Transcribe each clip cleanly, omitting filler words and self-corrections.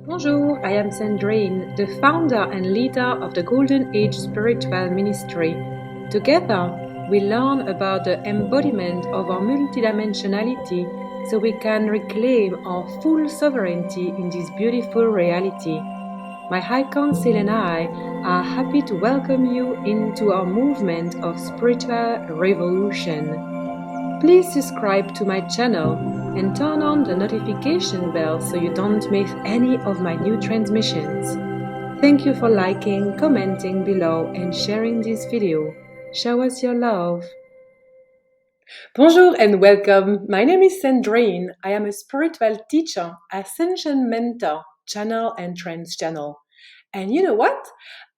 Bonjour, I am Sandrine, the founder and leader of the Golden Age Spiritual Ministry. Together, we learn about the embodiment of our multidimensionality so we can reclaim our full sovereignty in this beautiful reality. My High Council and I are happy to welcome you into our movement of spiritual revolution. Please subscribe to my channel and turn on the notification bell so you don't miss any of my new transmissions. Thank you for liking, commenting below and sharing this video. Show us your love. Bonjour and welcome. My name is Sandrine. I am a spiritual teacher, ascension mentor, channel and trance channel. And you know what?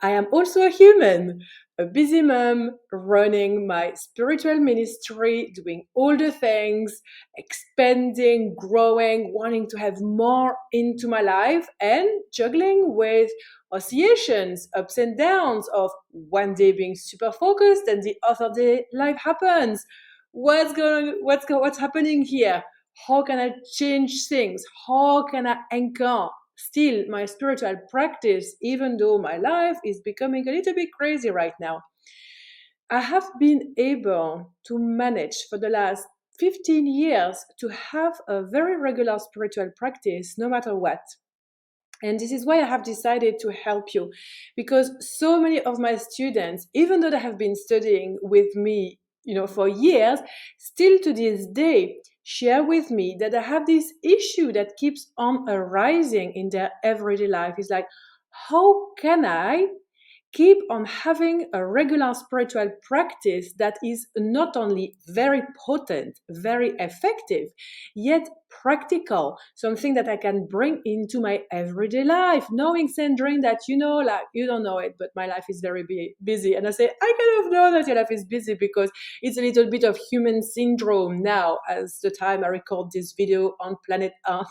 I am also a human, a busy mom running my spiritual ministry, doing all the things, expanding, growing, wanting to have more into my life, and juggling with oscillations, ups and downs of one day being super focused and the other day life happens. What's happening here? How can I change things? How can I anchor still my spiritual practice, even though my life is becoming a little bit crazy right now? I have been able to manage for the last 15 years to have a very regular spiritual practice no matter what. And this is why I have decided to help you, because so many of my students, even though they have been studying with me, for years, still to this day share with me that they have this issue that keeps on arising in their everyday life. It's like, how can I keep on having a regular spiritual practice that is not only very potent, very effective, yet practical, something that I can bring into my everyday life, knowing, Sandrine, that you don't know it, but my life is very busy. And I say, I kind of know that your life is busy because it's a little bit of human syndrome now as the time I record this video on planet Earth.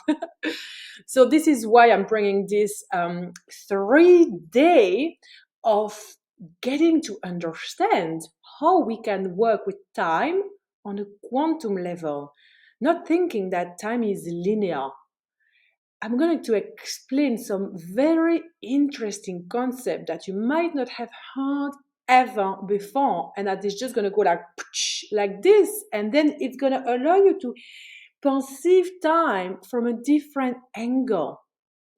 So this is why I'm bringing this 3-day of getting to understand how we can work with time on a quantum level, not thinking that time is linear. I'm going to explain some very interesting concept that you might not have heard ever before, and that is just going to go like this, and then it's going to allow you to perceive time from a different angle,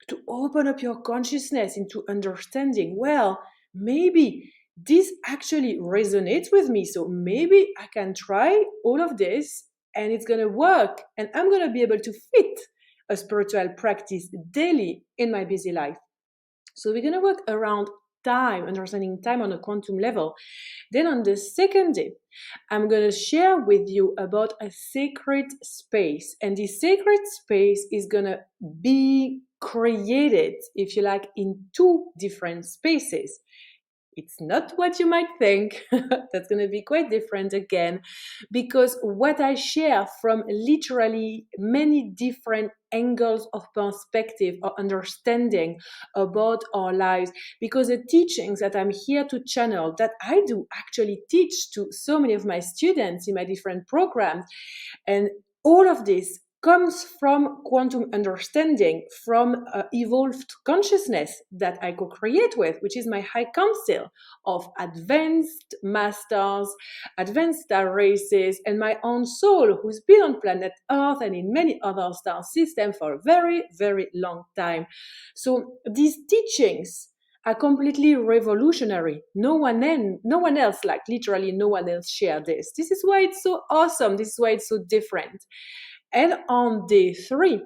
to open up your consciousness into understanding, well, maybe this actually resonates with me, so maybe I can try all of this and it's going to work, and I'm going to be able to fit a spiritual practice daily in my busy life. So we're going to work around time, understanding time on a quantum level. Then on the second day, I'm going to share with you about a sacred space. And this sacred space is going to be created, if you like, in 2 different spaces. It's not what you might think. That's going to be quite different again, because what I share from literally many different angles of perspective or understanding about our lives, because the teachings that I'm here to channel, that I do actually teach to so many of my students in my different programs, and all of this comes from quantum understanding, from evolved consciousness that I co-create with, which is my high council of advanced masters, advanced star races, and my own soul, who's been on planet Earth and in many other star systems for a very, very long time. So these teachings are completely revolutionary. No one else, like literally no one else shared this. This is why it's so awesome. This is why it's so different. And on day 3,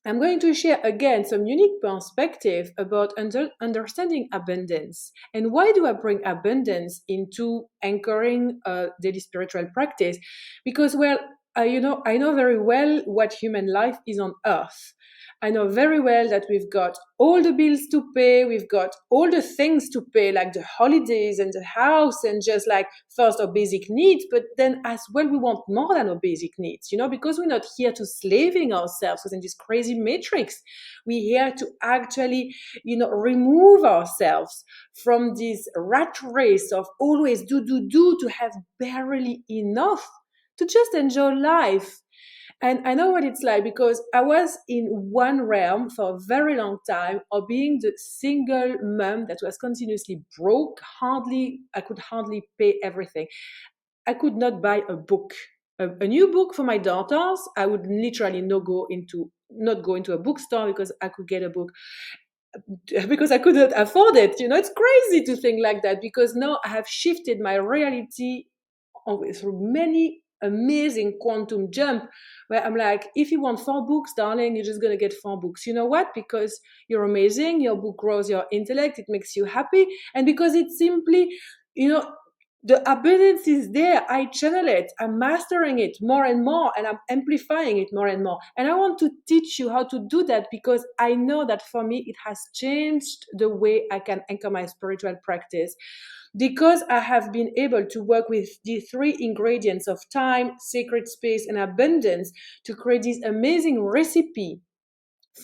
I'm going to share again some unique perspective about understanding abundance. And why do I bring abundance into anchoring daily spiritual practice? Because, well, I know very well what human life is on Earth. I know very well that we've got all the bills to pay, we've got all the things to pay, like the holidays and the house and just like first our basic needs, but then as well we want more than our basic needs, because we're not here to slaving ourselves within this crazy matrix. We're here to actually, remove ourselves from this rat race of always do to have barely enough to just enjoy life. And I know what it's like because I was in one realm for a very long time of being the single mom that was continuously broke. I could hardly pay everything. I could not buy a book, a new book for my daughters. I would literally not go into a bookstore because I could get a book because I couldn't afford it. It's crazy to think like that because now I have shifted my reality through many amazing quantum jump where I'm like, if you want 4 books, darling, you're just going to get 4 books. You know what? Because you're amazing. Your book grows your intellect. It makes you happy. And because it's simply, the abundance is there. I channel it. I'm mastering it more and more, and I'm amplifying it more and more. And I want to teach you how to do that because I know that for me, it has changed the way I can anchor my spiritual practice. Because I have been able to work with the 3 ingredients of time, sacred space, and abundance to create this amazing recipe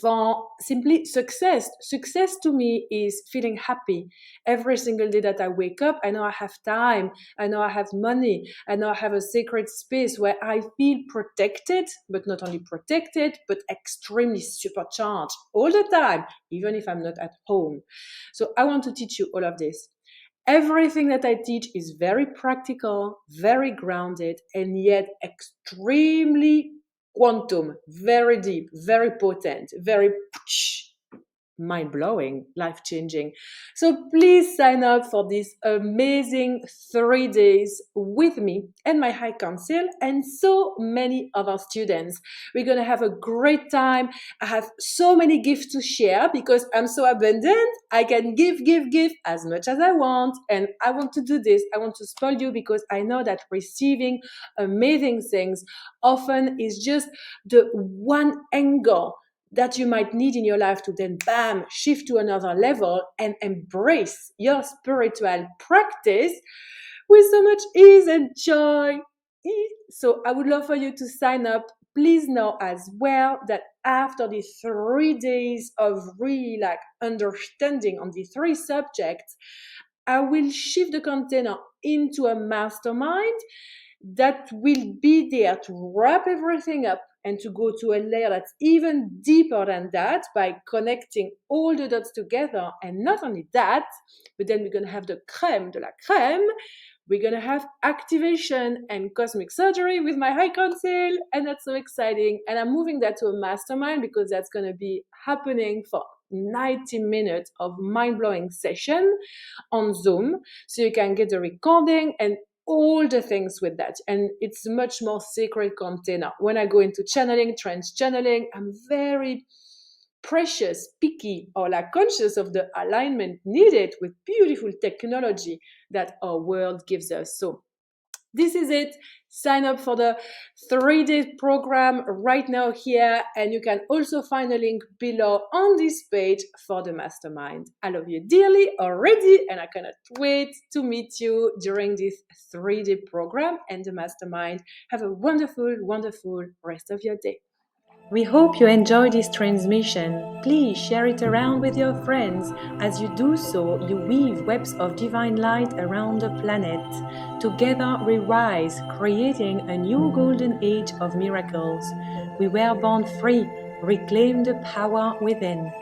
for simply success. Success to me is feeling happy every single day that I wake up. I know I have time. I know I have money. I know I have a sacred space where I feel protected, but not only protected, but extremely supercharged all the time, even if I'm not at home. So I want to teach you all of this. Everything that I teach is very practical, very grounded, and yet extremely quantum, very deep, very potent, very mind-blowing, life-changing. So please sign up for this amazing 3 days with me and my high council and so many other students. We're going to have a great time. I have so many gifts to share because I'm so abundant. I can give as much as I want. And I want to do this. I want to spoil you because I know that receiving amazing things often is just the one angle that you might need in your life to then, bam, shift to another level and embrace your spiritual practice with so much ease and joy. So I would love for you to sign up. Please know as well that after the 3 days of really understanding on the 3 subjects, I will shift the container into a mastermind that will be there to wrap everything up and to go to a layer that's even deeper than that by connecting all the dots together. And not only that, but then we're going to have the crème de la crème. We're going to have activation and cosmic surgery with my high council, and that's so exciting. And I'm moving that to a mastermind because that's going to be happening for 90 minutes of mind-blowing session on Zoom. So you can get the recording and all the things with that. And it's much more sacred container. When I go into channeling, trance channeling, I'm very precious, picky, or conscious of the alignment needed with beautiful technology that our world gives us. So this is it. Sign up for the 3-day program right now here, and you can also find a link below on this page for the mastermind. I love you dearly already, and I cannot wait to meet you during this 3-day program and the mastermind. Have a wonderful, wonderful rest of your day. We hope you enjoy this transmission. Please share it around with your friends. As you do so, you weave webs of divine light around the planet. Together we rise, creating a new golden age of miracles. We were born free. Reclaim the power within.